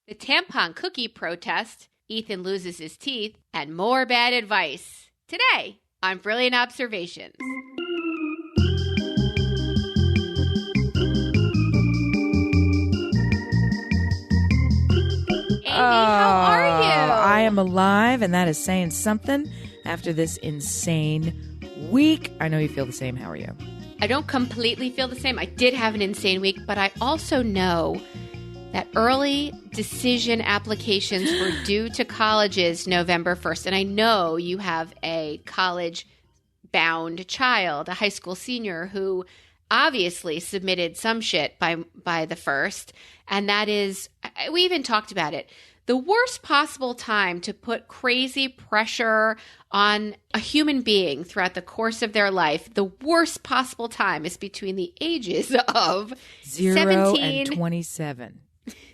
the tampon cookie protest, Ethan loses his teeth, and more bad advice. Today on Brilliant Observations. Amy, how are you? I am alive, and that is saying something after this insane week. I know you feel the same. How are you? I don't completely feel the same. I did have an insane week, but I also know that early decision applications were due to colleges November 1st. And I know you have a college-bound child, a high school senior, who obviously submitted some shit by the 1st. And that is, we even talked about it, the worst possible time to put crazy pressure on a human being throughout the course of their life. The worst possible time is between the ages of 0 17 and 27.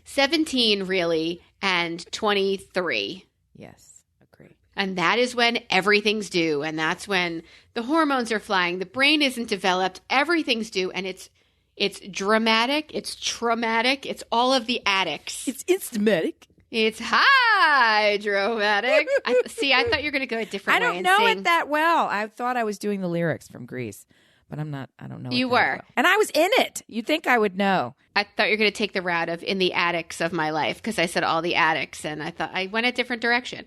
17, really, and 23. Yes, agree. And that is when everything's due. And that's when the hormones are flying. The brain isn't developed. Everything's due. And it's dramatic. It's traumatic. It's all of the addicts. It's instamatic. It's hydromatic. I thought you were going to go a different way. I don't know it that well. I thought I was doing the lyrics from Grease, but I'm not. I don't know. You it that were. well. And I was in it. You'd think I would know. I thought you were going to take the route of in the attics of my life because I said all the addicts, and I thought I went a different direction.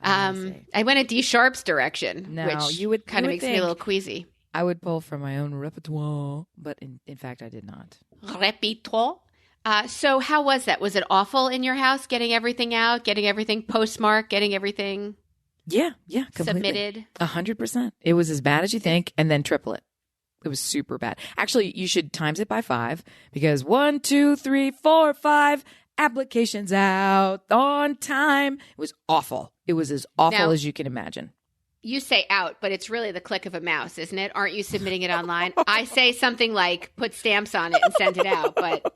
I went a D Sharp's direction, which you would kind of makes me a little queasy. I would pull from my own repertoire, but in fact, I did not. Repertoire. So how was that? Was it awful in your house, getting everything out, getting everything postmarked, getting everything Yeah, completely. submitted? 100%. It was as bad as you think, and then triple it. It was super bad. Actually, you should times it by 5 because 1, 2, 3, 4, 5 applications out on time. It was awful. It was as awful as you can imagine. You say out, but it's really the click of a mouse, isn't it? Aren't you submitting it online? I say something like put stamps on it and send it out, but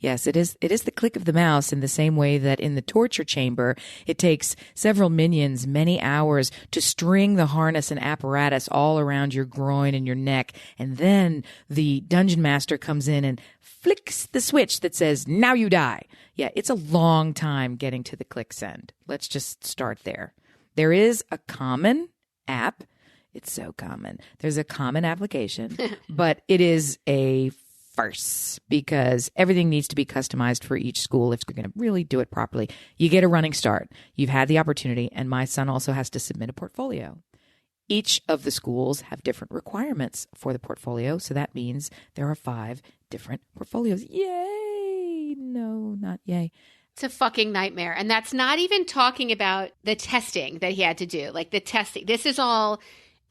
yes, it is. It is the click of the mouse in the same way that in the torture chamber, it takes several minions many hours to string the harness and apparatus all around your groin and your neck. And then the dungeon master comes in and flicks the switch that says, now you die. Yeah, it's a long time getting to the click send. Let's just start there. There is a common app. It's so common. There's a common application, but it is a farce because everything needs to be customized for each school if you're going to really do it properly. You get a running start. You've had the opportunity, and my son also has to submit a portfolio. Each of the schools have different requirements for the portfolio, so that means there are 5 different portfolios. Yay! No, not yay. it's a fucking nightmare. And that's not even talking about the testing that he had to do. Like the testing. This is all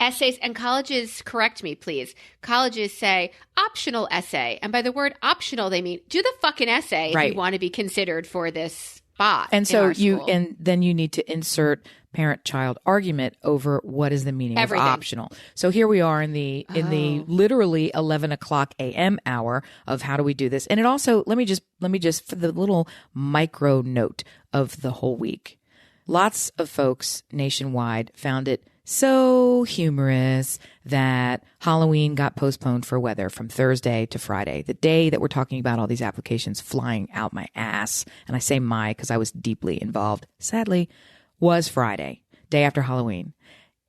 essays. And colleges, correct me, please. Colleges say optional essay. And by the word optional, they mean do the fucking essay if you want to be considered for this spot. And so then you need to insert parent-child argument over what is the meaning of optional. So here we are in the literally 11 o'clock a.m. hour of how do we do this. And it also, let me just for the little micro note of the whole week. Lots of folks nationwide found it so humorous that Halloween got postponed for weather from Thursday to Friday, the day that we're talking about all these applications flying out my ass. And I say my because I was deeply involved, sadly, was Friday, day after Halloween.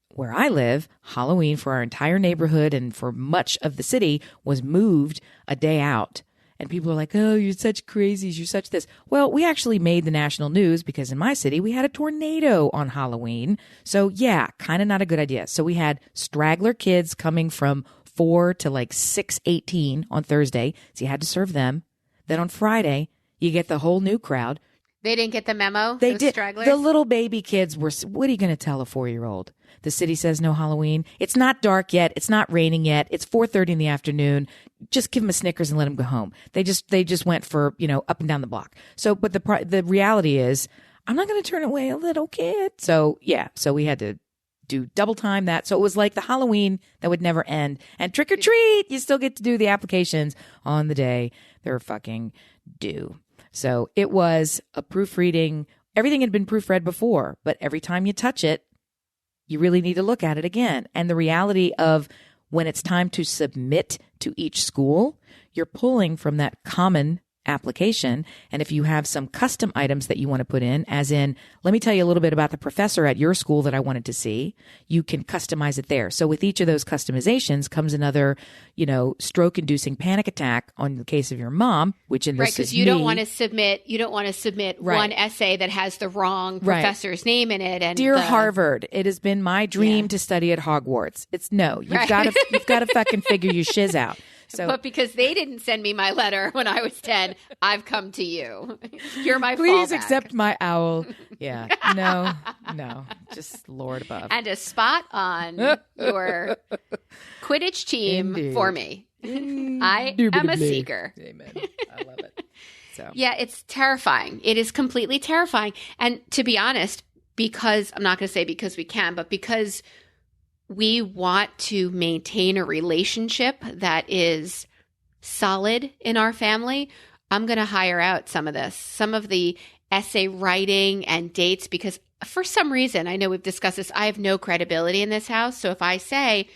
Where I live, Halloween for our entire neighborhood and for much of the city was moved a day out. And people are like, oh, you're such crazies, you're such this. Well, we actually made the national news because in my city, we had a tornado on Halloween. So yeah, kind of not a good idea. So we had straggler kids coming from 4 to like 6:18 on Thursday. So you had to serve them. Then on Friday, you get the whole new crowd. They didn't get the memo? They did. Stragglers? The little baby kids were, what are you going to tell a 4-year-old? The city says no Halloween. It's not dark yet. It's not raining yet. It's 4:30 in the afternoon. Just give them a Snickers and let them go home. They just went for, up and down the block. So, but the reality is I'm not going to turn away a little kid. So yeah. So we had to do double time that. So it was like the Halloween that would never end. And trick or treat, you still get to do the applications on the day they're fucking due. So it was a proofreading. Everything had been proofread before, but every time you touch it, you really need to look at it again. And the reality of when it's time to submit to each school, you're pulling from that common application. And if you have some custom items that you want to put in, as in, let me tell you a little bit about the professor at your school that I wanted to see, you can customize it there. So with each of those customizations comes another, stroke-inducing panic attack on the case of your mom, which in this right, because you don't want to submit one essay that has the wrong professor's name in it. And Dear Harvard, it has been my dream to study at Hogwarts. It's no, you've got to fucking figure your shiz out. So, but because they didn't send me my letter when I was 10, I've come to you. You're my please fallback. Accept my owl. Yeah. No. Just Lord above. And a spot on your Quidditch team for me. I am a seeker. Amen. I love it. So. Yeah, it's terrifying. It is completely terrifying. And to be honest, because I'm not going to say because we can, but because we want to maintain a relationship that is solid in our family, I'm going to hire out some of the essay writing and dates, because for some reason, I know we've discussed this, I have no credibility in this house. So if I say,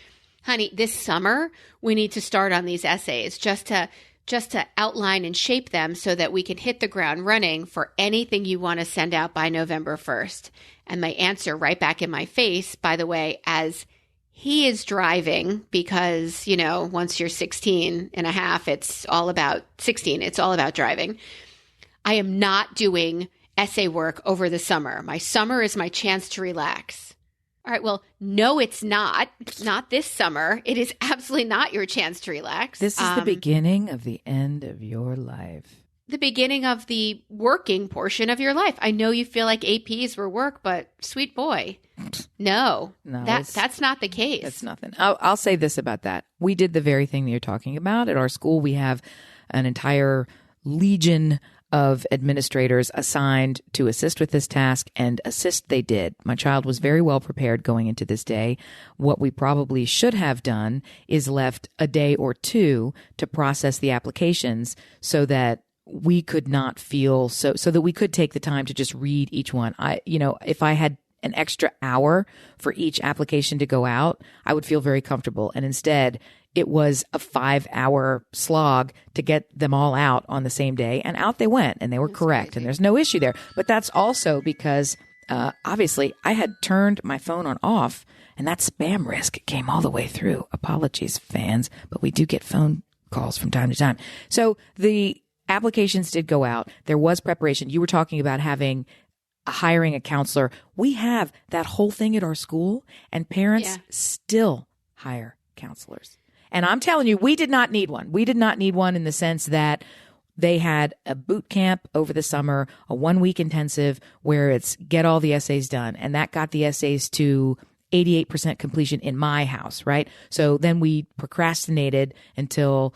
honey, this summer, we need to start on these essays just to outline and shape them so that we can hit the ground running for anything you want to send out by November 1st. And my answer right back in my face, by the way, as he is driving, because, once you're 16 and a half, it's all about 16. It's all about driving. I am not doing essay work over the summer. My summer is my chance to relax. All right. Well, no, it's not. Not this summer. It is absolutely not your chance to relax. This is the beginning of the end of your life. The beginning of the working portion of your life. I know you feel like APs were work, but sweet boy, no, that's not the case. That's nothing. I'll say this about that. We did the very thing that you're talking about. At our school, we have an entire legion of administrators assigned to assist with this task, and assist they did. My child was very well prepared going into this day. What we probably should have done is left a day or two to process the applications so that we could not feel so that we could take the time to just read each one. If I had an extra hour for each application to go out, I would feel very comfortable. And instead, it was a 5-hour slog to get them all out on the same day. And out they went, and they were correct. Crazy. And there's no issue there. But that's also because, obviously, I had turned my phone on off, and that spam risk came all the way through. Apologies, fans, but we do get phone calls from time to time. So the applications did go out. There was preparation. You were talking about hiring a counselor. We have that whole thing at our school, and parents still hire counselors. And I'm telling you, we did not need one. We did not need one in the sense that they had a boot camp over the summer, a 1-week intensive where it's get all the essays done. And that got the essays to 88% completion in my house, right? So then we procrastinated until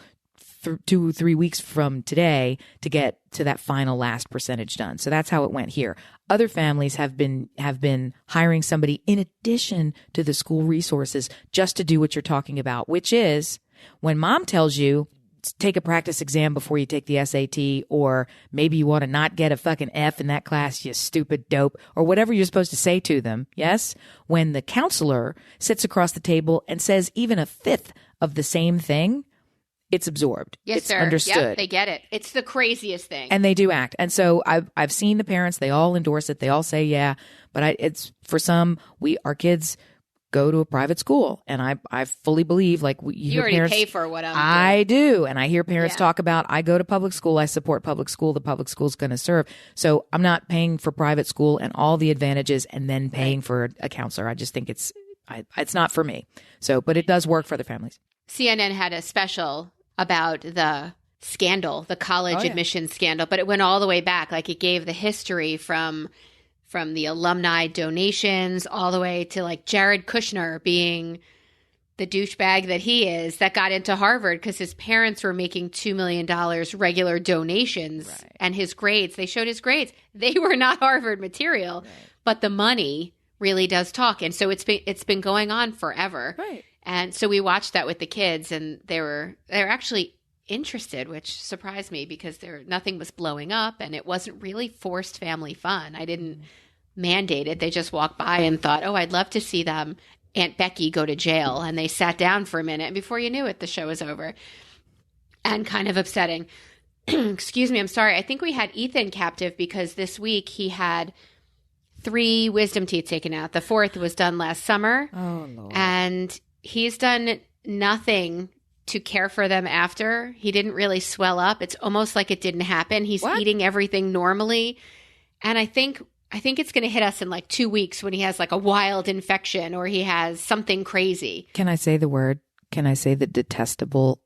2-3 weeks from today to get to that final last percentage done. So that's how it went here. Other families have been hiring somebody in addition to the school resources just to do what you're talking about, which is when mom tells you take a practice exam before you take the SAT, or maybe you want to not get a fucking F in that class, you stupid dope, or whatever you're supposed to say to them. Yes. When the counselor sits across the table and says even a fifth of the same thing, it's absorbed. Yes, it's sir. Understood. Yep, they get it. It's the craziest thing. And they do act. And so I've seen the parents, they all endorse it. They all say, yeah, but it's for some, our kids go to a private school. And I fully believe, like, you already parents, pay for what I'm doing. I do. And I hear parents talk about, I go to public school, I support public school, the public school's going to serve. So I'm not paying for private school and all the advantages and then paying for a counselor. I just think it's not for me. So, but it does work for other families. CNN had a special about the scandal, the college admissions scandal, but it went all the way back. Like, it gave the history from the alumni donations all the way to like Jared Kushner being the douchebag that he is that got into Harvard because his parents were making $2 million regular donations, right. And his grades, they showed his grades. They were not Harvard material, right. But the money really does talk. And so it's been going on forever. Right. And so we watched that with the kids, and they're actually interested, which surprised me because nothing was blowing up, and it wasn't really forced family fun. I didn't mandate it. They just walked by and thought, oh, I'd love to see them, Aunt Becky, go to jail. And they sat down for a minute, and before you knew it, the show was over. And kind of upsetting. excuse me, I'm sorry. I think we had Ethan captive because this week he had 3 wisdom teeth taken out. The 4th was done last summer. Oh, Lord. And he's done nothing to care for them after. He didn't really swell up. It's almost like it didn't happen. He's eating everything normally. And I think it's going to hit us in like 2 weeks when he has like a wild infection or he has something crazy. Can I say the word? Can I say the detestable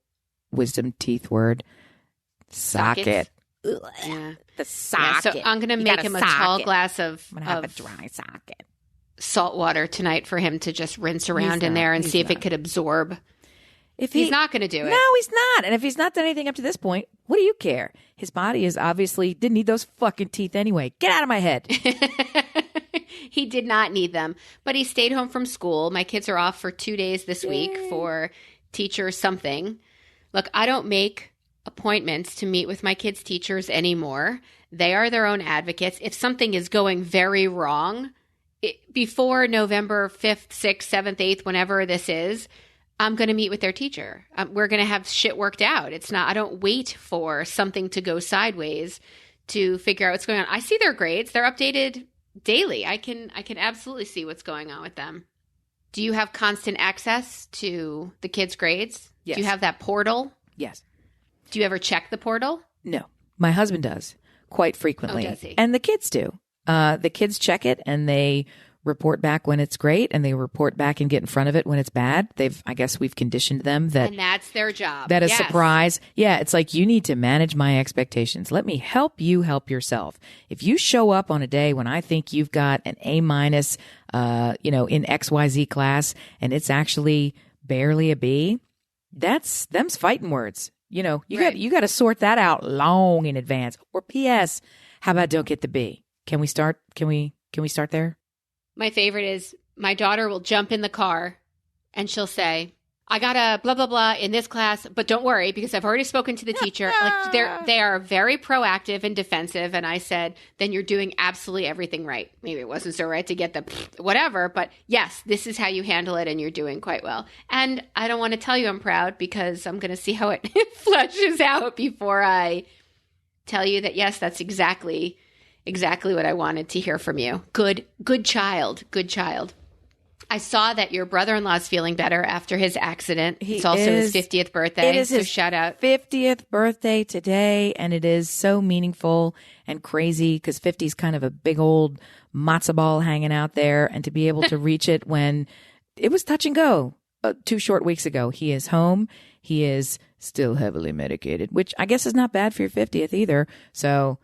wisdom teeth word? Socket. Yeah. The socket. So I'm going to make him a tall glass of I'm going to have a dry socket. Salt water tonight for him to just rinse around in there and see if it could absorb. If he's not going to do it. No, he's not. And if he's not done anything up to this point, what do you care? His body is obviously didn't need those fucking teeth anyway. Get out of my head. He did not need them, but he stayed home from school. My kids are off for 2 days this week for teacher something. Look, I don't make appointments to meet with my kids' teachers anymore. They are their own advocates. If something is going very wrong, before November 5th, 6th, 7th, 8th, whenever this is, I'm going to meet with their teacher. We're going to have shit worked out. It's not, I don't wait for something to go sideways to figure out what's going on. I see their grades. They're updated daily. I can absolutely see what's going on with them. Do you have constant access to the kids' grades? Yes. Do you have that portal? Yes. Do you ever check the portal? No. My husband does quite frequently. Oh, does he? And the kids do. The kids check it and they report back when it's great and they report back and get in front of it when it's bad. I guess we've conditioned them that. And that's their job. That a Yes. surprise. Yeah. It's like, you need to manage my expectations. Let me help you help yourself. If you show up on a day when I think you've got an A-, in XYZ class and it's actually barely a B, them's fighting words. You got to sort that out long in advance. Or P.S. How about don't get the B? Can we start there? My favorite is my daughter will jump in the car and she'll say, I got a blah, blah, blah in this class, but don't worry because I've already spoken to the teacher. Like they are very proactive and defensive. And I said, then you're doing absolutely everything right. Maybe it wasn't so right to get the whatever, but yes, this is how you handle it and you're doing quite well. And I don't want to tell you I'm proud because I'm going to see how it fleshes out before I tell you that, yes, that's exactly what I wanted to hear from you. Good child. I saw that your brother-in-law is feeling better after his accident. It's also his 50th birthday. It is his shout out. 50th birthday today, and it is so meaningful and crazy because 50 is kind of a big old matzo ball hanging out there, and to be able to reach it when it was touch and go 2 short weeks ago. He is home. He is still heavily medicated, which I guess is not bad for your 50th either. So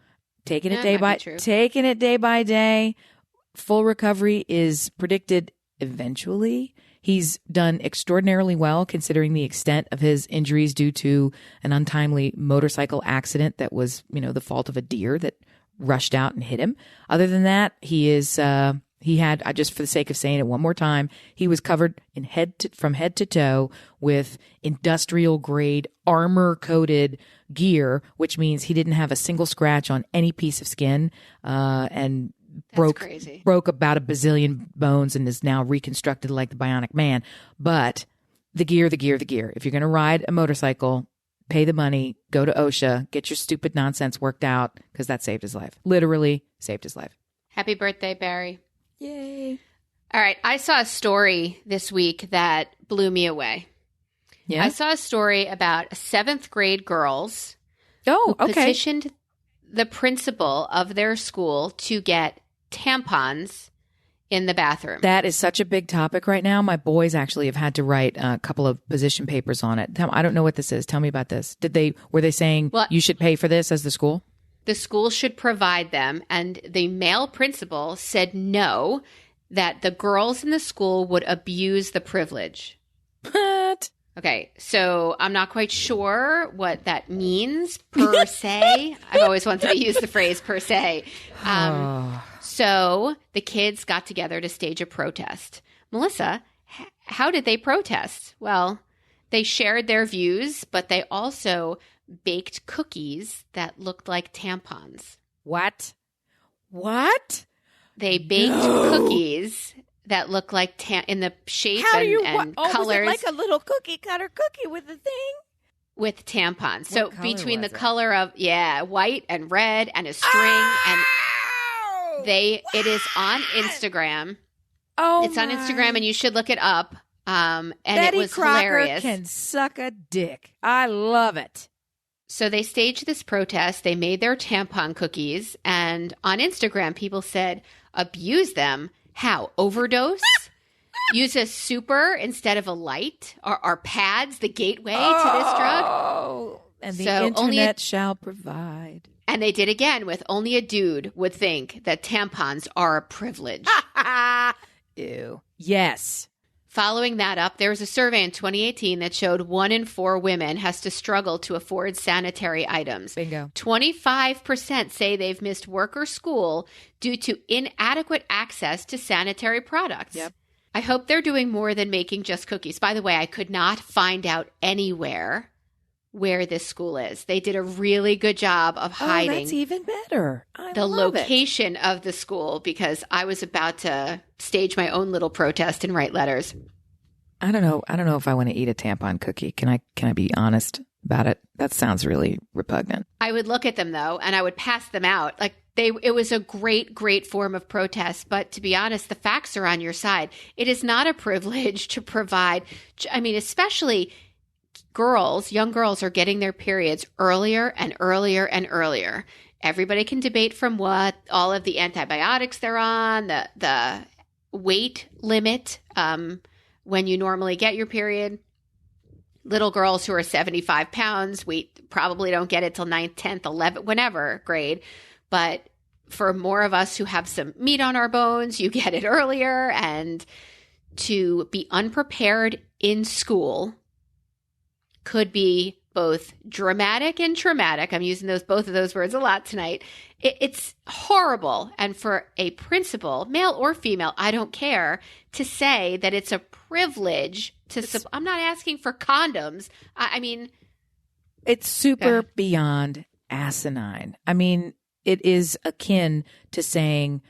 taking it day by day. Full recovery is predicted eventually. He's done extraordinarily well considering the extent of his injuries due to an untimely motorcycle accident that was, the fault of a deer that rushed out and hit him. Other than that, he had, just for the sake of saying it one more time, he was covered from head to toe with industrial grade armor coated gear, which means he didn't have a single scratch on any piece of skin, and broke about a bazillion bones and is now reconstructed like the Bionic Man. But the gear. If you're going to ride a motorcycle, pay the money, go to OSHA, get your stupid nonsense worked out because that saved his life. Literally saved his life. Happy birthday, Barry. Yay. All right. I saw a story this week that blew me away. Yeah. I saw a story about 7th grade girls who petitioned the principal of their school to get tampons in the bathroom. That is such a big topic right now. My boys actually have had to write a couple of position papers on it. I don't know what this is. Tell me about this. Were they saying you should pay for this as the school? The school should provide them, and the male principal said no, that the girls in the school would abuse the privilege. What? Okay, so I'm not quite sure what that means per se. I've always wanted to use the phrase per se. So the kids got together to stage a protest. Melissa, how did they protest? Well, they shared their views, but they also baked cookies that looked like tampons. What? They baked cookies that look like in the shape and colors. Was it like a little cookie cutter cookie with a thing? with tampons. So color between the was it? color of white and red and a string and it is on Instagram. Oh, it's on Instagram and you should look it up. And Betty it was Crocker hilarious. Can suck a dick. I love it. So they staged this protest. They made their tampon cookies. And on Instagram, people said, abuse them. How? Overdose? Use a super instead of a light? Are pads the gateway to this drug? Oh, and the So internet shall provide. And they did again with only a dude would think that tampons are a privilege. Ew. Yes. Following that up, there was a survey in 2018 that showed 1 in 4 women has to struggle to afford sanitary items. Bingo. 25% say they've missed work or school due to inadequate access to sanitary products. Yep. I hope they're doing more than making just cookies. By the way, I could not find out anywhere where this school is. They did a really good job of hiding that's even better. the location of the school because I was about to stage my own little protest and write letters. I don't know if I want to eat a tampon cookie. Can I be honest about it? That sounds really repugnant. I would look at them though, and I would pass them out. Like it was a great form of protest. But to be honest, the facts are on your side. It is not a privilege to provide. I mean, especially young girls are getting their periods earlier and earlier and earlier. Everybody can debate from what all of the antibiotics they're on, the weight limit when you normally get your period. Little girls who are 75 pounds, probably don't get it till 9th, 10th, 11th, whenever grade. But for more of us who have some meat on our bones, you get it earlier. And to be unprepared in school could be both dramatic and traumatic. I'm using both of those words a lot tonight. It's horrible. And for a principal, male or female, I don't care, to say that it's a privilege to I'm not asking for condoms. I mean, it's super beyond asinine. I mean, it is akin to saying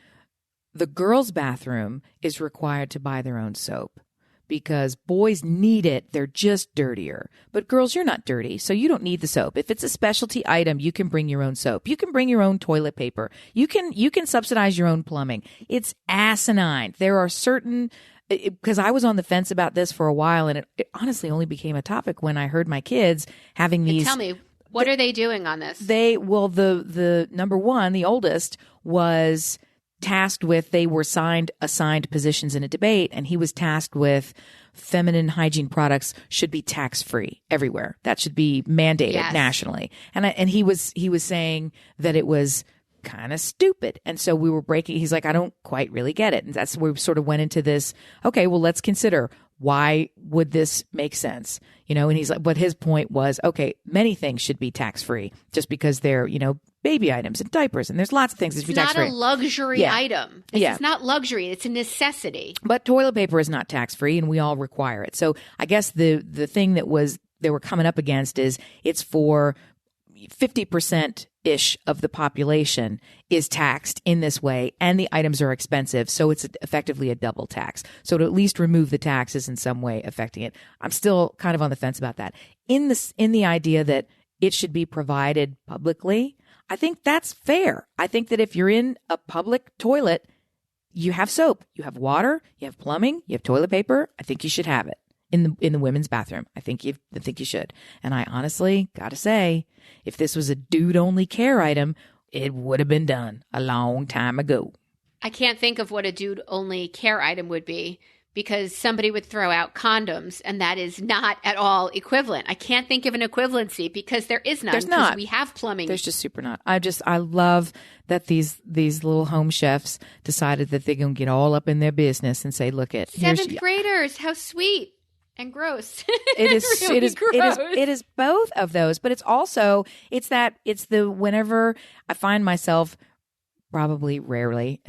the girls' bathroom is required to buy their own soap. Because boys need it. They're just dirtier. But girls, you're not dirty, so you don't need the soap. If it's a specialty item, you can bring your own soap. You can bring your own toilet paper. You can subsidize your own plumbing. It's asinine. There are certain, because I was on the fence about this for a while, and it honestly only became a topic when I heard my kids having these. Tell me, what are they doing on this? The number one, the oldest, was tasked with, they were assigned positions in a debate, and he was tasked with feminine hygiene products should be tax-free everywhere. That should be mandated nationally. And he was saying that it was kind of stupid. And so we were he's like, I don't quite really get it. And that's where we sort of went into this, okay, well, let's consider, why would this make sense? And he's like, but his point was, okay, many things should be tax-free just because they're, baby items and diapers, and there's lots of things that should be tax-free. It's not a luxury item. It's not luxury. It's a necessity. But toilet paper is not tax-free, and we all require it. So I guess the thing that they were coming up against is it's for 50%-ish of the population is taxed in this way, and the items are expensive, so it's effectively a double tax. So to at least remove the taxes in some way affecting it. I'm still kind of on the fence about that. In the idea that it should be provided publicly, I think that's fair. I think that if you're in a public toilet, you have soap, you have water, you have plumbing, you have toilet paper. I think you should have it in the women's bathroom. I think you should. And I honestly got to say, if this was a dude-only care item, it would have been done a long time ago. I can't think of what a dude-only care item would be, because somebody would throw out condoms, and that is not at all equivalent. I can't think of an equivalency because there is none. There's not. We have plumbing. There's just super not. I love that these little home chefs decided that they're going to get all up in their business and say, look at seventh graders. How sweet and gross. It is. Really gross. It is both of those, but it's whenever I find myself, probably rarely,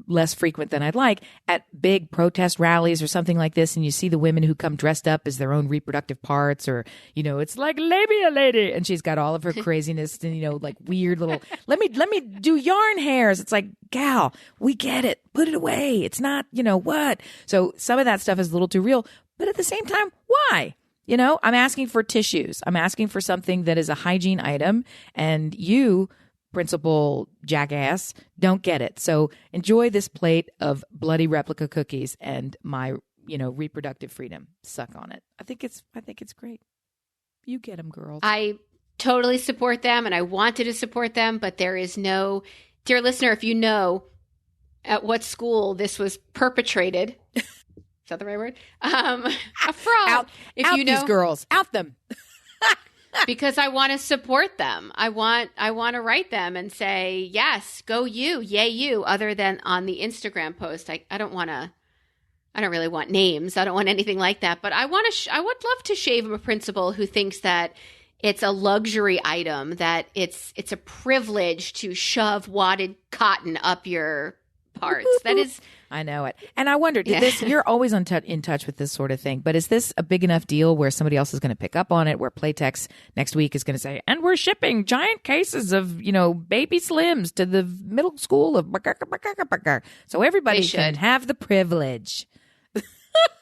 less frequent than I'd like, at big protest rallies or something like this, and you see the women who come dressed up as their own reproductive parts, or, it's like labia lady, and she's got all of her craziness and, like weird little, let me do yarn hairs. It's like, gal, we get it. Put it away. It's not, what? So some of that stuff is a little too real, but at the same time, why? You know, I'm asking for tissues. I'm asking for something that is a hygiene item, and you, principal jackass, don't get it. So enjoy this plate of bloody replica cookies and my, reproductive freedom. Suck on it. I think it's great. You get them, girls. I totally support them, and I wanted to support them, but there is no, dear listener, if you know at what school this was perpetrated, is that the right word? A fraud. Out these girls. Out them. Because I want to support them. I want to write them and say, yes, go you, yay you, other than on the Instagram post. I don't really want names. I don't want anything like that. But I would love to shave a principal who thinks that it's a luxury item, that it's a privilege to shove wadded cotton up your parts. That is, I know it. And I wonder, you're always in touch with this sort of thing, but is this a big enough deal where somebody else is going to pick up on it, where Playtex next week is going to say, and we're shipping giant cases of, baby Slims to the middle school of so everybody can have the privilege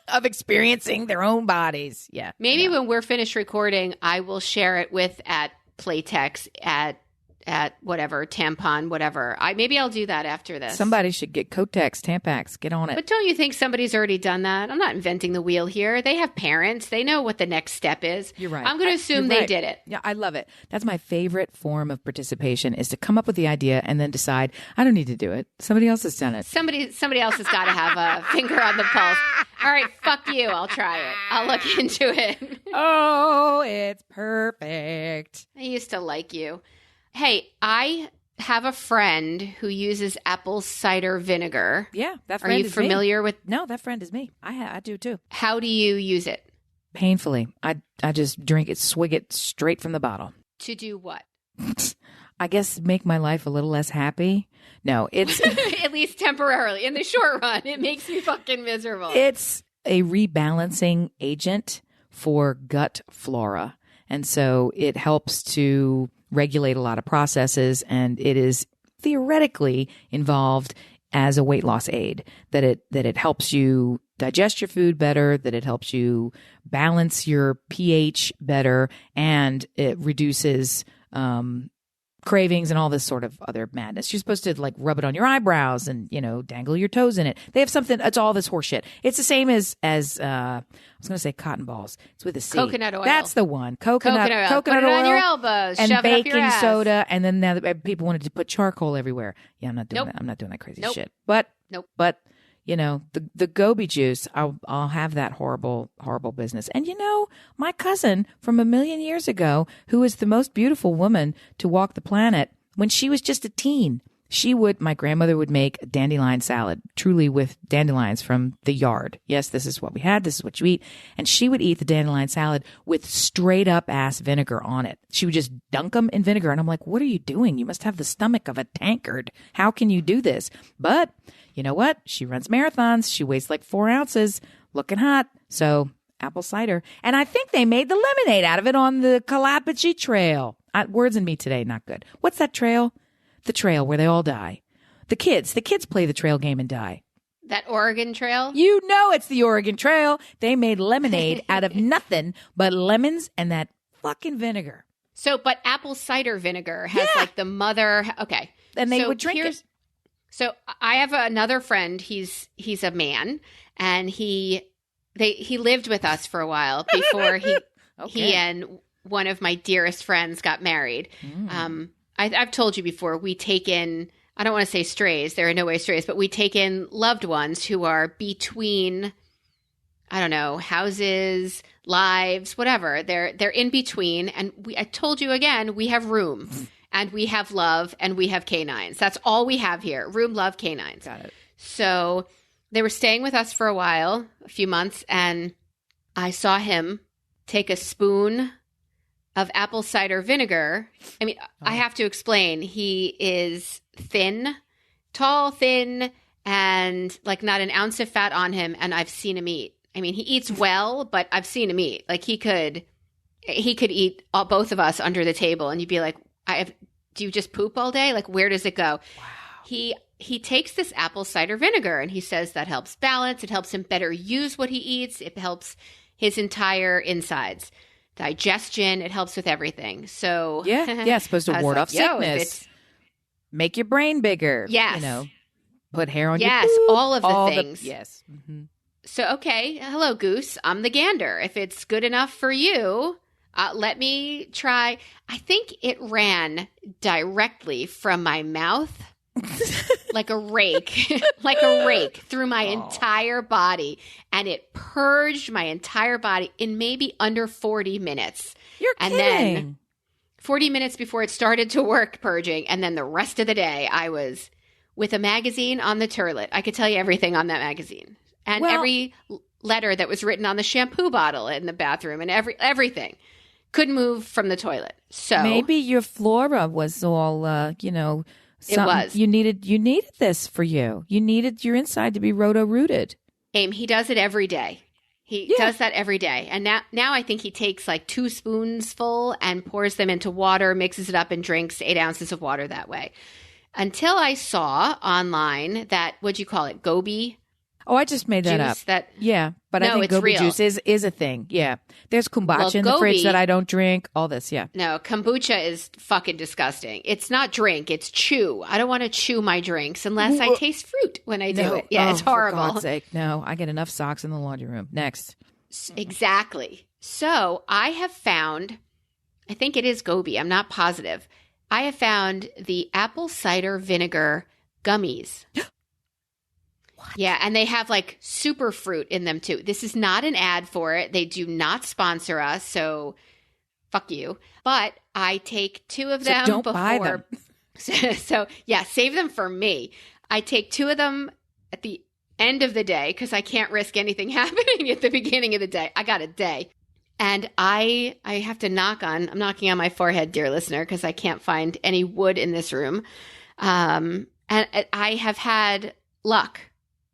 of experiencing their own bodies. Yeah. Maybe when we're finished recording, I will share it at Playtex at whatever, Tampon, whatever. Maybe I'll do that after this. Somebody should get Kotex, Tampax, get on it. But don't you think somebody's already done that? I'm not inventing the wheel here. They have parents. They know what the next step is. You're right. I'm going to assume they did it. Yeah, I love it. That's my favorite form of participation, is to come up with the idea and then decide, I don't need to do it. Somebody else has done it. Somebody else has got to have a finger on the pulse. All right, fuck you. I'll try it. I'll look into it. Oh, it's perfect. I used to like you. Hey, I have a friend who uses apple cider vinegar. Yeah, that friend is me. Are you familiar with? No, that friend is me. I do too. How do you use it? Painfully. I just drink it, swig it straight from the bottle. To do what? I guess make my life a little less happy. No, it's at least temporarily. In the short run, it makes me fucking miserable. It's a rebalancing agent for gut flora. And so it helps to regulate a lot of processes, and it is theoretically involved as a weight loss aid, that it helps you digest your food better, that it helps you balance your pH better, and it reduces cravings and all this sort of other madness. You're supposed to rub it on your eyebrows and, dangle your toes in it. They have something. It's all this horseshit. It's the same as I was going to say cotton balls. It's with a C. Coconut oil. That's the one. Coconut oil. Put it on your elbows. And shove it up your baking ass. soda. And then now people wanted to put charcoal everywhere. Yeah, I'm not doing that. I'm not doing that crazy shit. But the goby juice, I'll have that horrible, horrible business. And my cousin from a million years ago, who is the most beautiful woman to walk the planet, when she was just a teen, my grandmother would make a dandelion salad, truly with dandelions from the yard. Yes, this is what we had. This is what you eat. And she would eat the dandelion salad with straight up ass vinegar on it. She would just dunk them in vinegar. And I'm like, what are you doing? You must have the stomach of a tankard. How can you do this? But you know what? She runs marathons. She weighs 4 ounces, looking hot. So apple cider. And I think they made the lemonade out of it on the Calapachi Trail. Words in me today, not good. What's that trail? The trail where they all die. The kids play the trail game and die. That Oregon Trail? It's the Oregon Trail. They made lemonade out of nothing but lemons and that fucking vinegar. So, but apple cider vinegar has the mother. Okay. And they would drink it. So I have another friend. He's a man, and he lived with us for a while before he and one of my dearest friends got married. I've told you before, we take in, I don't want to say strays, there are no way strays, but we take in loved ones who are between, I don't know, houses, lives, whatever. They're in between. And I told you again, we have room and we have love and we have canines. That's all we have here. Room, love, canines. Got it. So they were staying with us for a few months, and I saw him take a spoon of apple cider vinegar. I mean, I have to explain. He is tall, thin, and not an ounce of fat on him. And I've seen him eat. I mean, he eats well, but I've seen him eat. He could eat both of us under the table, and you'd be like, do you just poop all day? Where does it go? Wow. He takes this apple cider vinegar, and he says that helps balance. It helps him better use what he eats. It helps his entire insides. Digestion, it helps with everything. So yeah, it's supposed to ward off sickness, make your brain bigger. Yes. Put hair on your Yes, poop, all of the things. Yes. Mm-hmm. So, okay, hello, Goose. I'm the gander. If it's good enough for you, let me try. I think it ran directly from my mouth like a rake, through my entire body. And it purged my entire body in maybe under 40 minutes. You're kidding. And then 40 minutes before it started to work purging. And then the rest of the day, I was with a magazine on the toilet. I could tell you everything on that magazine. And every letter that was written on the shampoo bottle in the bathroom and everything. Couldn't move from the toilet. So maybe your flora was all, it was. You needed this for you. You needed your inside to be roto-rooted. Aim, he does it every day. He does that every day. And now I think he takes like 2 spoonsful and pours them into water, mixes it up and drinks 8 ounces of water that way. Until I saw online that, what'd you call it, Gobi? Oh, I just made that up. But I think Gobi juice is a thing. Yeah. There's kombucha in the fridge that I don't drink. All this, yeah. No, kombucha is fucking disgusting. It's not drink, it's chew. I don't want to chew my drinks unless I taste fruit when I do it. Yeah, it's horrible. For God's sake. No, I get enough socks in the laundry room. Next. Exactly. So I have found, I think it is Gobi, I'm not positive. I have found the apple cider vinegar gummies. What? Yeah, and they have like super fruit in them too. This is not an ad for it. They do not sponsor us, so fuck you. But I take 2 of them don't buy them. So yeah, save them for me. I take 2 of them at the end of the day because I can't risk anything happening at the beginning of the day. I got a day. And I have to I'm knocking on my forehead, dear listener, because I can't find any wood in this room. And I have had luck.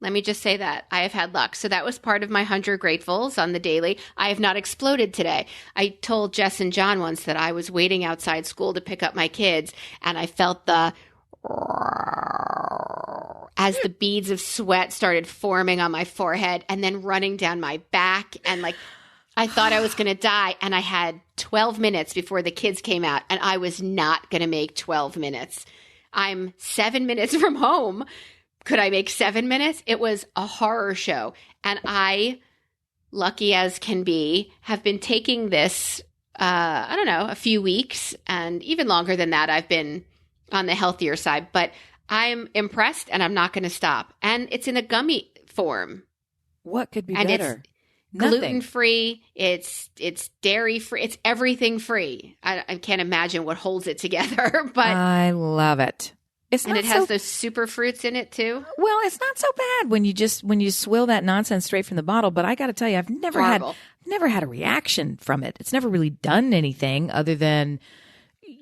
Let me just say that. I have had luck. So that was part of my 100 gratefuls on the daily. I have not exploded today. I told Jess and John once that I was waiting outside school to pick up my kids, and I felt as the beads of sweat started forming on my forehead and then running down my back, and like I thought I was going to die, and I had 12 minutes before the kids came out, and I was not going to make 12 minutes. I'm 7 minutes from home. Could I make 7 minutes? It was a horror show. And I, lucky as can be, have been taking this, a few weeks. And even longer than that, I've been on the healthier side. But I'm impressed, and I'm not going to stop. And it's in a gummy form. What could be better? It's gluten-free. It's dairy-free. It's everything free. I can't imagine what holds it together. But I love it. And it has those super fruits in it too. Well, it's not so bad when you swill that nonsense straight from the bottle. But I got to tell you, I've never had a reaction from it. It's never really done anything other than,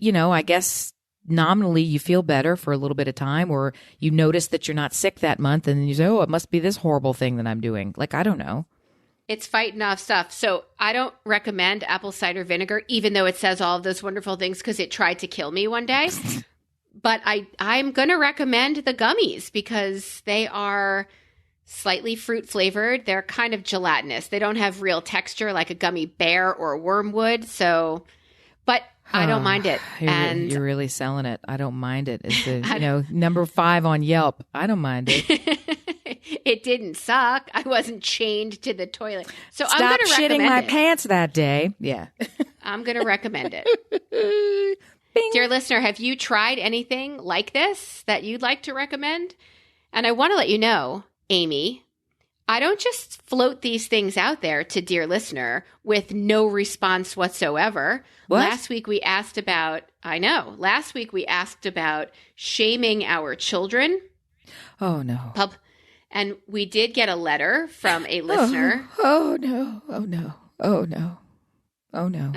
I guess nominally you feel better for a little bit of time, or you notice that you're not sick that month, and then you say, "Oh, it must be this horrible thing that I'm doing." Like, I don't know. It's fighting off stuff. So I don't recommend apple cider vinegar, even though it says all of those wonderful things, because it tried to kill me one day. But I'm going to recommend the gummies because they are slightly fruit flavored. They're kind of gelatinous. They don't have real texture like a gummy bear or a worm would. So, but I don't mind it. You're really selling it. I don't mind it. It's number 5 on Yelp. I don't mind it. It didn't suck. I wasn't chained to the toilet. So Stop I'm going to recommend shitting my it. Pants that day. Yeah. I'm going to recommend it. Bing. Dear listener, have you tried anything like this that you'd like to recommend? And I want to let you know, Amy, I don't just float these things out there to dear listener with no response whatsoever. What? Last week we asked about shaming our children. Oh, no. And we did get a letter from a listener. Oh, no. Oh, no. Oh, no. Oh, no.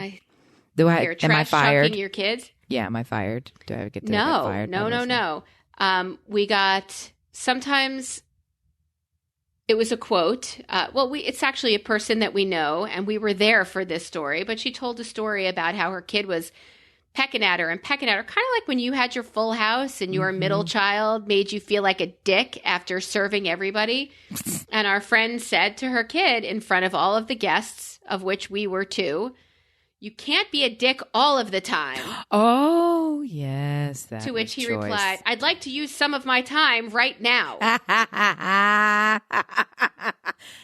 Am I fired? Your kids? Yeah, am I fired? Do I get fired? No. We got, sometimes it was a quote. It's actually a person that we know, and we were there for this story, but she told a story about how her kid was pecking at her, kind of like when you had your full house and your middle child made you feel like a dick after serving everybody. And our friend said to her kid in front of all of the guests, of which we were two, "You can't be a dick all of the time." Oh, yes. That to which he choice. replied, "I'd like to use some of my time right now."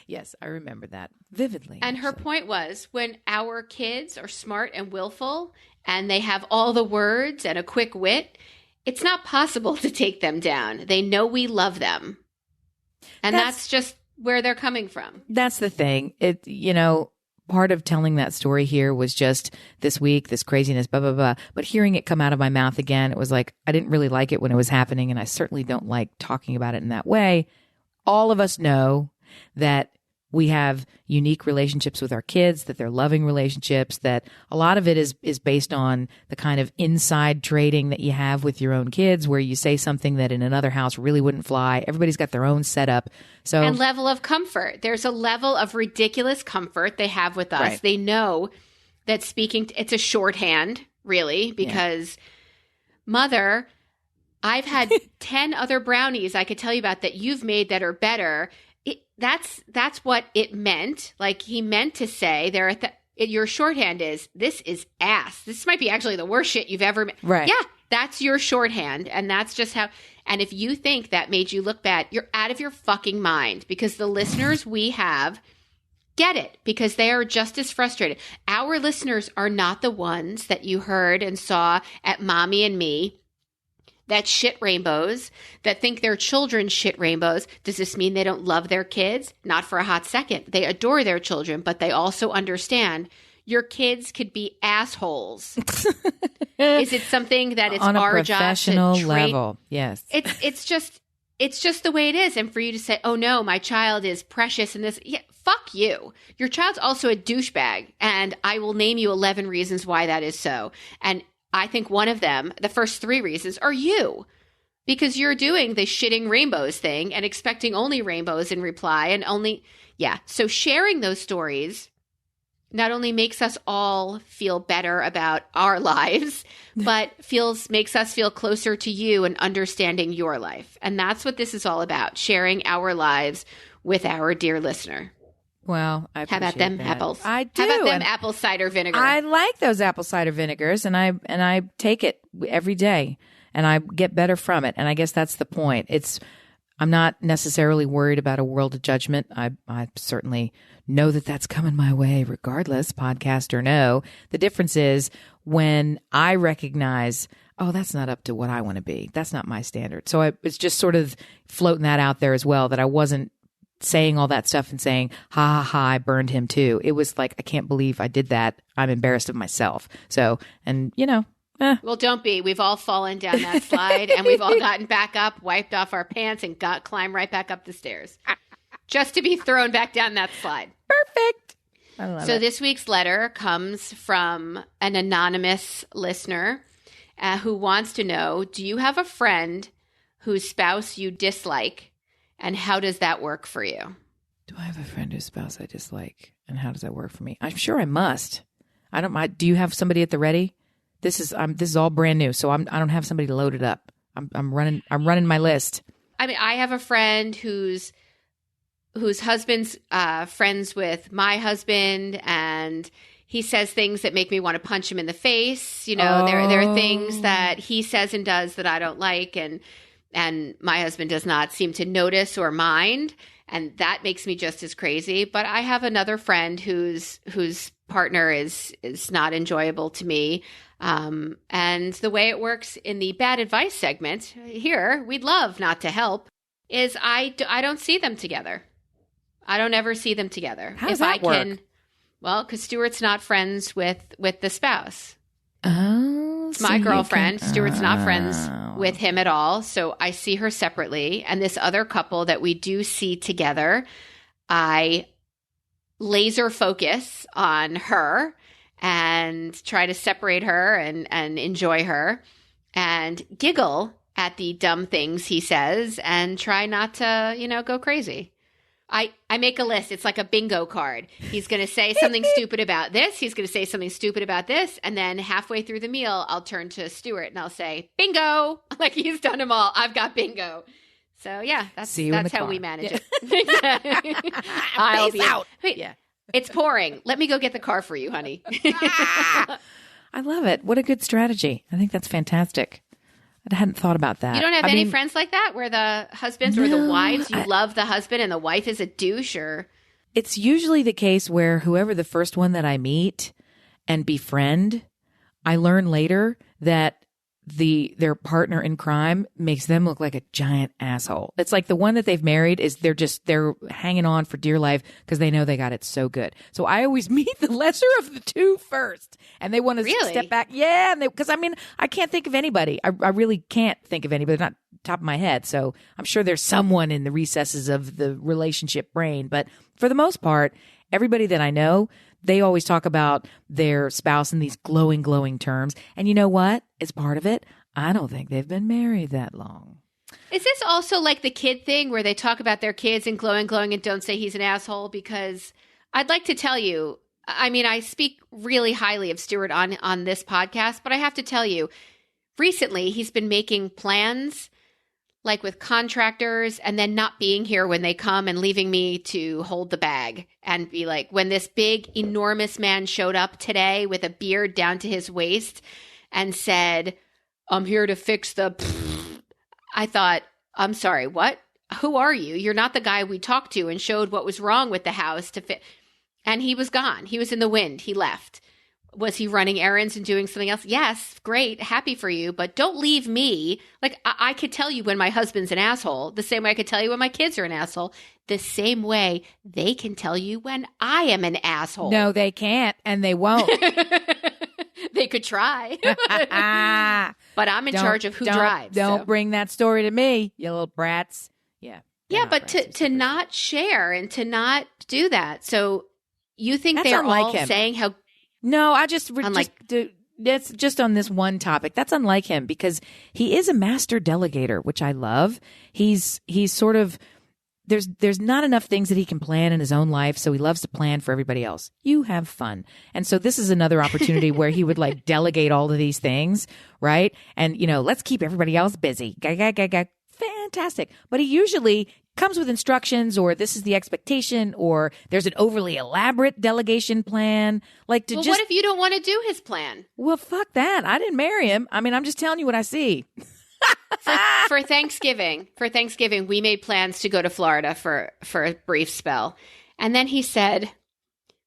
Yes, I remember that vividly. And her point was, when our kids are smart and willful and they have all the words and a quick wit, it's not possible to take them down. They know we love them. And that's just where they're coming from. That's the thing. Part of telling that story here was just this week, this craziness, blah, blah, blah. But hearing it come out of my mouth again, it was like, I didn't really like it when it was happening. And I certainly don't like talking about it in that way. All of us know that we have unique relationships with our kids, that they're loving relationships, that a lot of it is based on the kind of inside trading that you have with your own kids, where you say something that in another house really wouldn't fly. Everybody's got their own setup. And level of comfort. There's a level of ridiculous comfort they have with us. Right. They know that it's a shorthand, really, because Mother, I've had 10 other brownies I could tell you about that you've made that are better. That's what it meant. Like, he meant to say your shorthand is, "This is ass. This might be actually the worst shit you've ever made." Right. Yeah, that's your shorthand. And that's just how. And if you think that made you look bad, you're out of your fucking mind, because the listeners we have get it, because they are just as frustrated. Our listeners are not the ones that you heard and saw at Mommy and Me that shit rainbows, that think their children shit rainbows. Does this mean they don't love their kids? Not for a hot second. They adore their children, but they also understand your kids could be assholes. Is it something that it's on a our job to professional level? Yes. It's just the way it is. And for you to say, "Oh no, my child is precious," and this, fuck you. Your child's also a douchebag, and I will name you 11 reasons why that is so. And I think one of them, the first 3 reasons, are you. Because you're doing the shitting rainbows thing and expecting only rainbows in reply, and so sharing those stories not only makes us all feel better about our lives, but makes us feel closer to you and understanding your life. And that's what this is all about, sharing our lives with our dear listener. Well, I appreciate How about them that. apples? I do. How about them apple cider vinegar? I like those apple cider vinegars, and I take it every day, and I get better from it. And I guess that's the point. I'm not necessarily worried about a world of judgment. I certainly know that that's coming my way regardless, podcast or no. The difference is when I recognize, oh, that's not up to what I want to be. That's not my standard. So it's just sort of floating that out there as well, that I wasn't saying all that stuff and saying, ha ha ha, I burned him too. It was like, I can't believe I did that. I'm embarrassed of myself. So, and Well, don't be. We've all fallen down that slide, and we've all gotten back up, wiped off our pants, and climbed right back up the stairs. Just to be thrown back down that slide. Perfect. I love it. So this week's letter comes from an anonymous listener who wants to know, do you have a friend whose spouse you dislike? And how does that work for you? Do I have a friend whose spouse I dislike? And how does that work for me? I'm sure I must. I don't mind. Do you have somebody at the ready? This is all brand new, so I don't have somebody loaded up. I'm running my list. I mean, I have a friend whose husband's friends with my husband, and he says things that make me want to punch him in the face. There are things that he says and does that I don't like, and my husband does not seem to notice or mind, and that makes me just as crazy. But I have another friend whose partner is not enjoyable to me. And the way it works in the bad advice segment here, we'd love not to help, is I don't see them together. I don't ever see them together. How does that work? Well, because Stuart's not friends with the spouse. Oh, it's my girlfriend. Stuart's not friends with him at all. So I see her separately. And this other couple that we do see together, I laser focus on her and try to separate her and enjoy her and giggle at the dumb things he says and try not to, go crazy. I make a list. It's like a bingo card. He's going to say something stupid about this. He's going to say something stupid about this. And then halfway through the meal, I'll turn to Stuart and I'll say, bingo. Like he's done them all. I've got bingo. So yeah, that's how we manage it. I'll be out. Wait, yeah. It's pouring. Let me go get the car for you, honey. I love it. What a good strategy. I think that's fantastic. I hadn't thought about that. You don't have any friends like that where the husbands or the wives, you love the husband and the wife is a douche or? It's usually the case where whoever the first one that I meet and befriend, I learn later that their partner in crime makes them look like a giant asshole. It's like the one that they've married is they're hanging on for dear life because they know they got it so good. So I always meet the lesser of the two first, and they want to step back. Yeah, because I can't think of anybody. I really can't think of anybody. Not top of my head. So I'm sure there's someone in the recesses of the relationship brain, but for the most part, everybody that I know, they always talk about their spouse in these glowing, glowing terms. And you know what? As part of it, I don't think they've been married that long. Is this also like the kid thing where they talk about their kids and glowing, glowing and don't say he's an asshole? Because I'd like to tell you, I speak really highly of Stuart on this podcast, but I have to tell you, recently he's been making plans like with contractors and then not being here when they come and leaving me to hold the bag and be like, when this big, enormous man showed up today with a beard down to his waist and said, I'm here to fix the, I thought, I'm sorry, what? Who are you? You're not the guy we talked to and showed what was wrong with the house to fit. And he was gone. He was in the wind. He left. Was he running errands and doing something else? Yes, great, happy for you, but don't leave me. Like, I could tell you when my husband's an asshole, the same way I could tell you when my kids are an asshole, the same way they can tell you when I am an asshole. No, they can't, and they won't. They could try. But I'm in charge of who drives. Don't bring that story to me, you little brats. Yeah. Yeah, but to not share and to not do that. So you think they're all saying how... No, that's just on this one topic. That's unlike him because he is a master delegator, which I love. He's sort of, there's not enough things that he can plan in his own life. So he loves to plan for everybody else. You have fun. And so this is another opportunity where he would like delegate all of these things. Right. And let's keep everybody else busy. Fantastic. But he usually comes with instructions or this is the expectation or there's an overly elaborate delegation plan. Like what if you don't want to do his plan? Well, fuck that. I didn't marry him. I'm just telling you what I see. For Thanksgiving, we made plans to go to Florida for a brief spell. And then he said,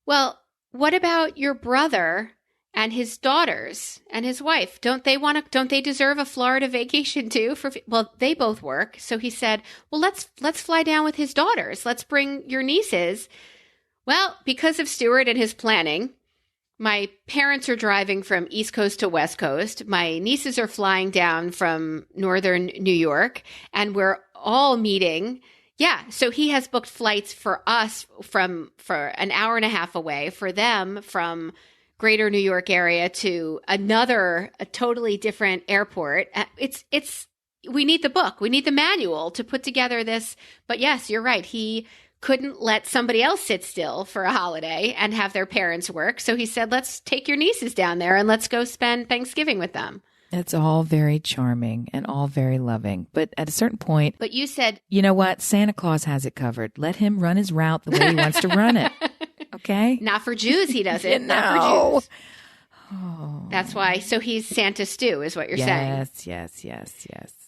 well, what about your brother and his daughters and his wife? Don't they deserve a Florida vacation too? Well, they both work. So he said, well, let's fly down with his daughters. Let's bring your nieces. Well, because of Stuart and his planning, my parents are driving from East Coast to West Coast. My nieces are flying down from Northern New York and we're all meeting. Yeah. So he has booked flights for us for an hour and a half away, for them from Greater New York area to a totally different airport. We need the book. We need the manual to put together this. But yes, you're right. He couldn't let somebody else sit still for a holiday and have their parents work. So he said, let's take your nieces down there and let's go spend Thanksgiving with them. It's all very charming and all very loving. But at a certain point. But you said, you know what? Santa Claus has it covered. Let him run his route the way he wants to run it. Okay. Not for Jews, he doesn't. Not for Jews. Oh. That's why. So he's Santa Stew is what you're saying. Yes.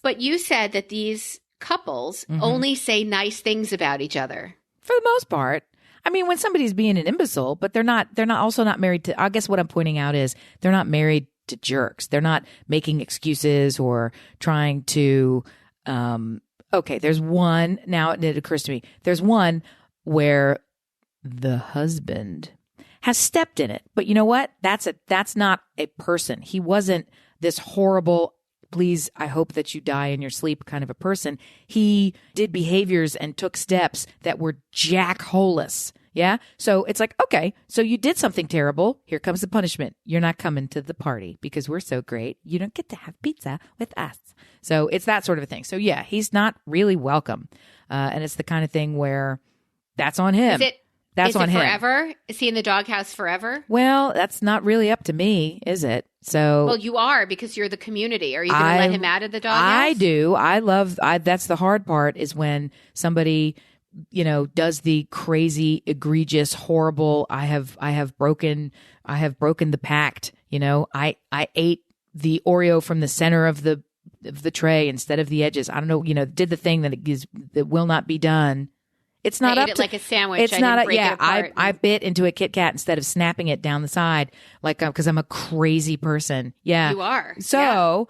But you said that these couples only say nice things about each other. For the most part. When somebody's being an imbecile, but they're not also not married to, I guess what I'm pointing out is they're not married to jerks. They're not making excuses or trying to, okay, there's one, now it occurs to me, there's one where the husband has stepped in it. But you know what? That's not a person. He wasn't this horrible, please, I hope that you die in your sleep kind of a person. He did behaviors and took steps that were jackholous. Yeah. So it's like, okay, so you did something terrible. Here comes the punishment. You're not coming to the party because we're so great. You don't get to have pizza with us. So it's that sort of a thing. So yeah, he's not really welcome. And it's the kind of thing where That's on him. That's is on it him. Forever? Is he in the doghouse forever? Well, that's not really up to me, is it? So, well, you are because you're the community. Are you going to let him out of the doghouse? I do. That's the hard part is when somebody, does the crazy, egregious, horrible, I have broken the pact. I ate the Oreo from the center of the tray instead of the edges. I don't know, did the thing that will not be done. It's not up to like a sandwich. It's not. I bit into a Kit Kat instead of snapping it down the side, because I'm a crazy person. Yeah, you are. So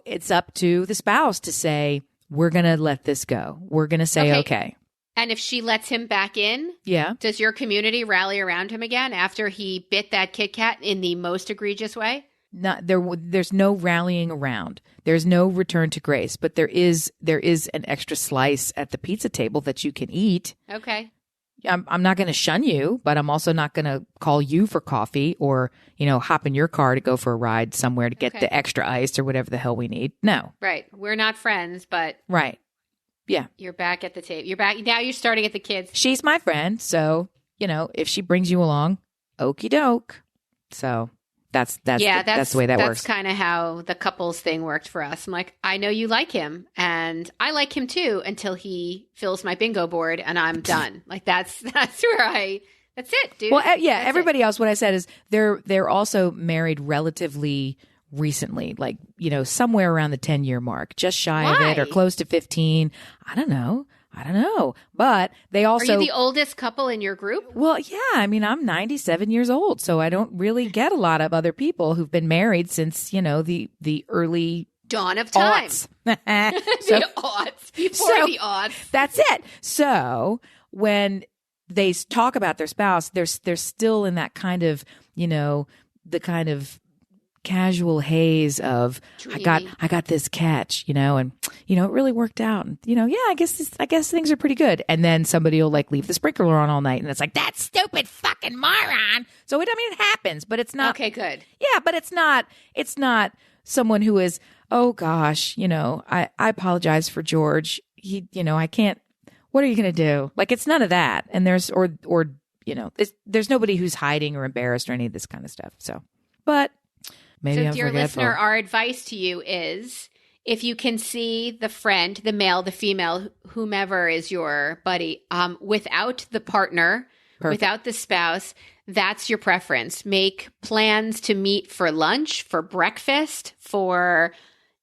it's up to the spouse to say, we're gonna let this go. We're gonna say okay. And if she lets him back in, does your community rally around him again after he bit that Kit Kat in the most egregious way? There's no rallying around. There's no return to grace, but there is an extra slice at the pizza table that you can eat. Okay. I'm not going to shun you, but I'm also not going to call you for coffee or, hop in your car to go for a ride somewhere to get the extra ice or whatever the hell we need. No. Right. We're not friends, but right. Yeah. You're back at the table. You're back. Now you're starting at the kids. She's my friend. So, if she brings you along, okie doke. So that's the way that works. That's kind of how the couples thing worked for us. I'm like, I know you like him and I like him too until he fills my bingo board and I'm done. Like that's that's it, dude. Well, everybody else, what I said is they're also married relatively recently, like, somewhere around the 10-year mark, just shy of it or close to 15. I don't know. But they also... Are you the oldest couple in your group? Well, yeah. I mean, I'm 97 years old, so I don't really get a lot of other people who've been married since, the early... Dawn of time. Aughts. The aughts. Before the aughts. That's it. So when they talk about their spouse, they're still in that kind of, the kind of casual haze of dreamy. I got this catch, and it really worked out, and I guess things are pretty good. And then somebody will leave the sprinkler on all night, and it's like, that stupid fucking moron. So it happens, but it's not okay. Good. Yeah, but it's not someone who is, oh gosh, I apologize for George. He, I can't. What are you gonna do? It's none of that. And there's there's nobody who's hiding or embarrassed or any of this kind of stuff. So, but. Maybe dear listener, our advice to you is if you can see the friend, the male, the female, whomever is your buddy, without the partner, without the spouse, that's your preference. Make plans to meet for lunch, for breakfast, for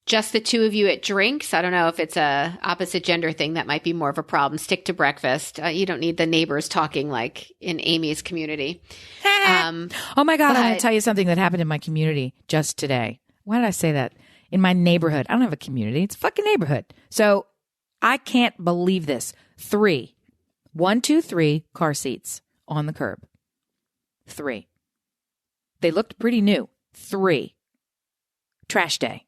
just the two of you at drinks. I don't know if it's a opposite gender thing. That might be more of a problem. Stick to breakfast. You don't need the neighbors talking like in Amy's community. Oh my God, I'm going to tell you something that happened in my community just today. Why did I say that? In my neighborhood. I don't have a community. It's a fucking neighborhood. So I can't believe this. 3 car seats on the curb. 3. They looked pretty new. 3. Trash day.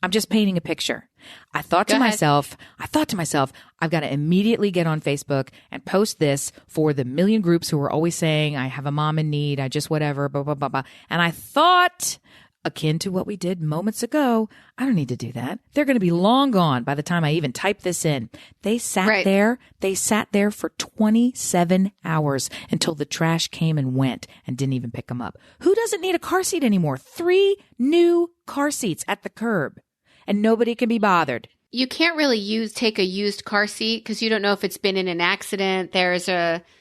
I'm just painting a picture. I thought to myself, I've got to immediately get on Facebook and post this for the million groups who are always saying, I have a mom in need. I just whatever, blah, blah, blah, blah. And I thought, akin to what we did moments ago, I don't need to do that. They're going to be long gone by the time I even type this in. They sat there. They sat there for 27 hours until the trash came and went and didn't even pick them up. Who doesn't need a car seat anymore? 3 new car seats at the curb. And nobody can be bothered. You can't really take a used car seat because you don't know if it's been in an accident.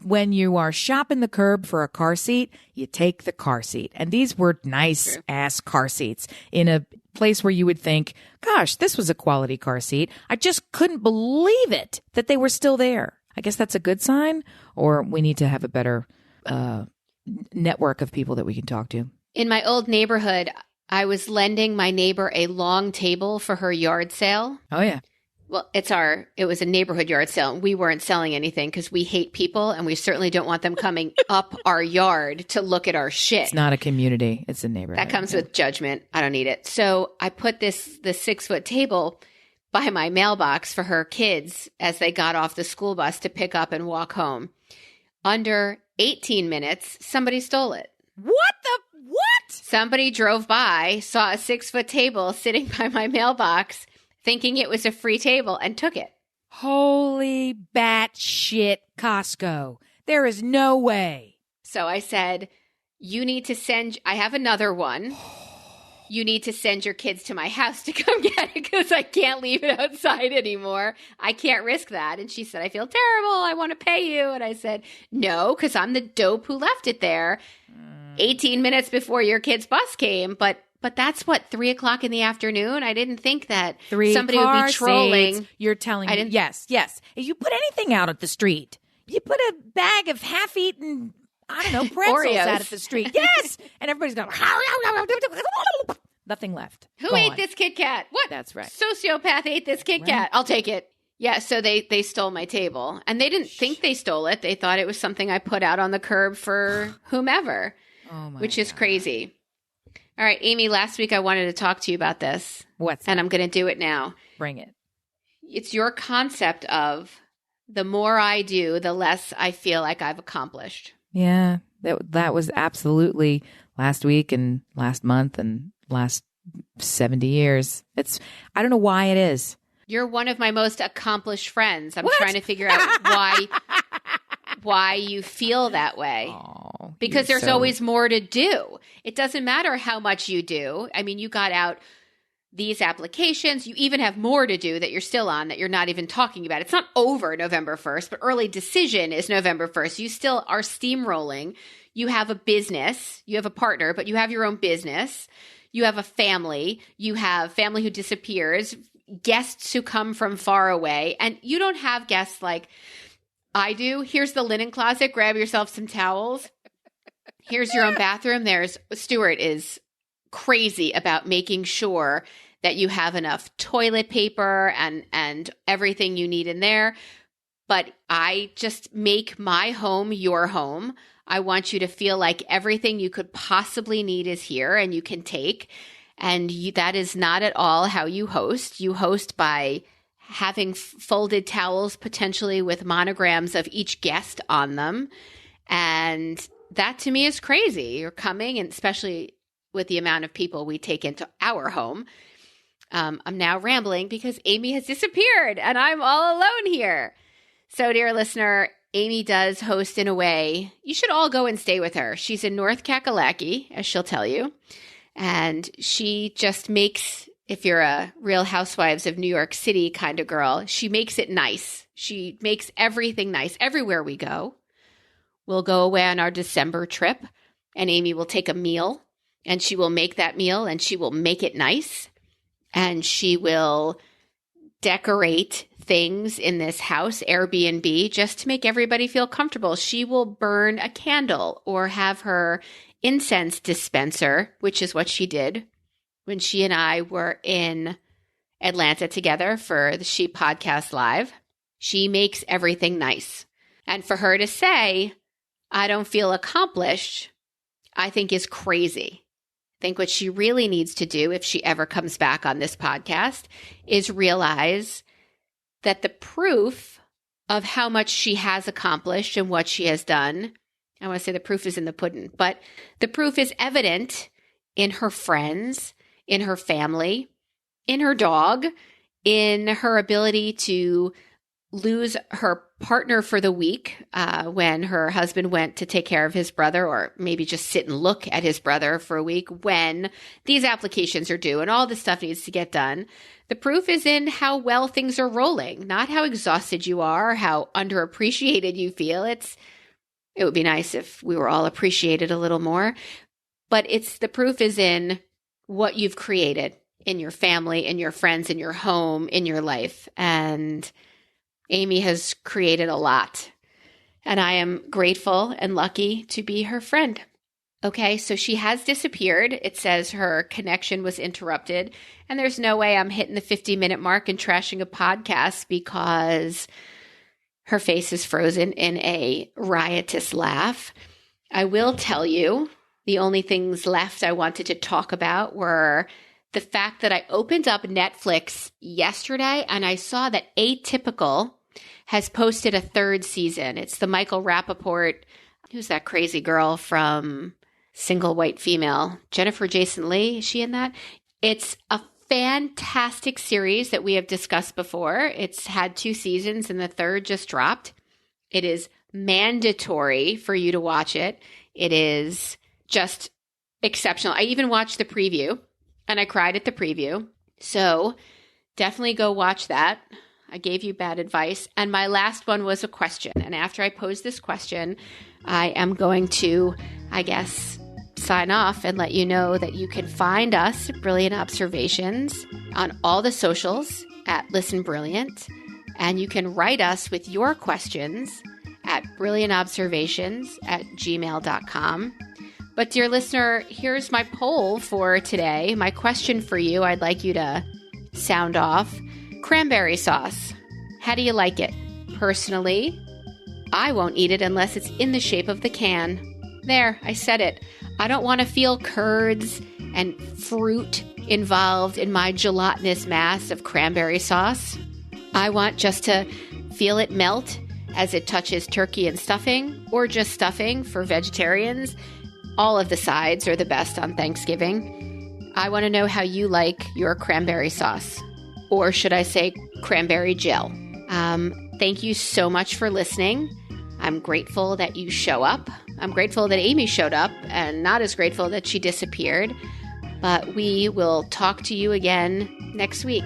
When you are shopping the curb for a car seat, you take the car seat. And these were nice ass car seats in a place where you would think, gosh, this was a quality car seat. I just couldn't believe it that they were still there. I guess that's a good sign, or we need to have a better network of people that we can talk to. In my old neighborhood, I was lending my neighbor a long table for her yard sale. Oh, yeah. Well, it was a neighborhood yard sale. We weren't selling anything because we hate people and we certainly don't want them coming up our yard to look at our shit. It's not a community. It's a neighborhood. That comes with judgment. I don't need it. So I put the 6-foot table by my mailbox for her kids as they got off the school bus to pick up and walk home. Under 18 minutes, somebody stole it. What? Somebody drove by, saw a 6-foot table sitting by my mailbox, thinking it was a free table, and took it. Holy totally batshit Costco. There is no way. So I said, I have another one. You need to send your kids to my house to come get it because I can't leave it outside anymore. I can't risk that. And she said, I feel terrible. I want to pay you. And I said, no, because I'm the dope who left it there 18 minutes before your kid's bus came. But that's what, 3 o'clock in the afternoon? I didn't think that somebody would be trolling. Seats. You're telling me. Yes. If you put anything out at the street, you put a bag of half-eaten, I don't know, pretzels Oreos out at the street. Yes. And everybody's going, nothing left. Who ate this Kit Kat? What? That's right. Sociopath ate this Kit Kat. I'll take it. Yeah, so they stole my table. And they didn't think they stole it. They thought it was something I put out on the curb for whomever, which is crazy. All right, Amy, last week I wanted to talk to you about this. What's that? And I'm going to do it now. Bring it. It's your concept of the more I do, the less I feel like I've accomplished. Yeah, that was absolutely last week and last month and last 70 years. I don't know why it is. You're one of my most accomplished friends. I'm trying to figure out why you feel that way. Oh, because there's always more to do. It doesn't matter how much you do. I mean, you got out these applications. You even have more to do that you're still on that you're not even talking about. It's not over November 1st, but early decision is November 1st. You still are steamrolling. You have a business. You have a partner, but you have your own business. You have a family. You have family who disappears, guests who come from far away. And you don't have guests like I do. Here's the linen closet. Grab yourself some towels. Here's your own bathroom. Stuart is crazy about making sure that you have enough toilet paper and everything you need in there. But I just make my home your home. I want you to feel like everything you could possibly need is here and you can take. And that is not at all how you host. You host by having folded towels, potentially with monograms of each guest on them. And that to me is crazy. You're coming, and especially with the amount of people we take into our home. I'm now rambling because Amy has disappeared and I'm all alone here. So, dear listener, Amy does host in a way. You should all go and stay with her. She's in North Kakalaki, as she'll tell you. And she just makes, if you're a Real Housewives of New York City kind of girl, she makes it nice. She makes everything nice everywhere we go. We'll go away on our December trip, and Amy will take a meal, and she will make that meal, and she will make it nice, and she will decorate things in this house, Airbnb, just to make everybody feel comfortable. She will burn a candle or have her incense dispenser, which is what she did when she and I were in Atlanta together for the She Podcast Live. She makes everything nice. And for her to say, I don't feel accomplished, I think is crazy. I think what she really needs to do, if she ever comes back on this podcast, is realize that the proof of how much she has accomplished and what she has done, I want to say the proof is in the pudding, but the proof is evident in her friends, in her family, in her dog, in her ability to lose her partner for the week when her husband went to take care of his brother, or maybe just sit and look at his brother for a week when these applications are due and all this stuff needs to get done. The proof is in how well things are rolling, not how exhausted you are, how underappreciated you feel. It would be nice if we were all appreciated a little more, but the proof is in what you've created in your family, in your friends, in your home, in your life. And Amy has created a lot, and I am grateful and lucky to be her friend. Okay, so she has disappeared. It says her connection was interrupted, and there's no way I'm hitting the 50-minute mark and trashing a podcast because her face is frozen in a riotous laugh. I will tell you, the only things left I wanted to talk about were the fact that I opened up Netflix yesterday and I saw that Atypical has posted a third season. It's the Michael Rappaport, who's that crazy girl from Single White Female? Jennifer Jason Leigh, is she in that? It's a fantastic series that we have discussed before. It's had 2 seasons and the 3rd just dropped. It is mandatory for you to watch it. It is just exceptional. I even watched the preview and I cried at the preview. So definitely go watch that. I gave you bad advice. And my last one was a question. And after I pose this question, I am going to, I guess, sign off and let you know that you can find us, Brilliant Observations, on all the socials at Listen Brilliant. And you can write us with your questions at brilliantobservations@gmail.com. But dear listener, here's my poll for today. My question for you, I'd like you to sound off. Cranberry sauce. How do you like it? Personally, I won't eat it unless it's in the shape of the can. There, I said it. I don't want to feel curds and fruit involved in my gelatinous mass of cranberry sauce. I want just to feel it melt as it touches turkey and stuffing, or just stuffing for vegetarians. All of the sides are the best on Thanksgiving. I want to know how you like your cranberry sauce. Or should I say cranberry gel? Thank you so much for listening. I'm grateful that you show up. I'm grateful that Amy showed up and not as grateful that she disappeared. But we will talk to you again next week.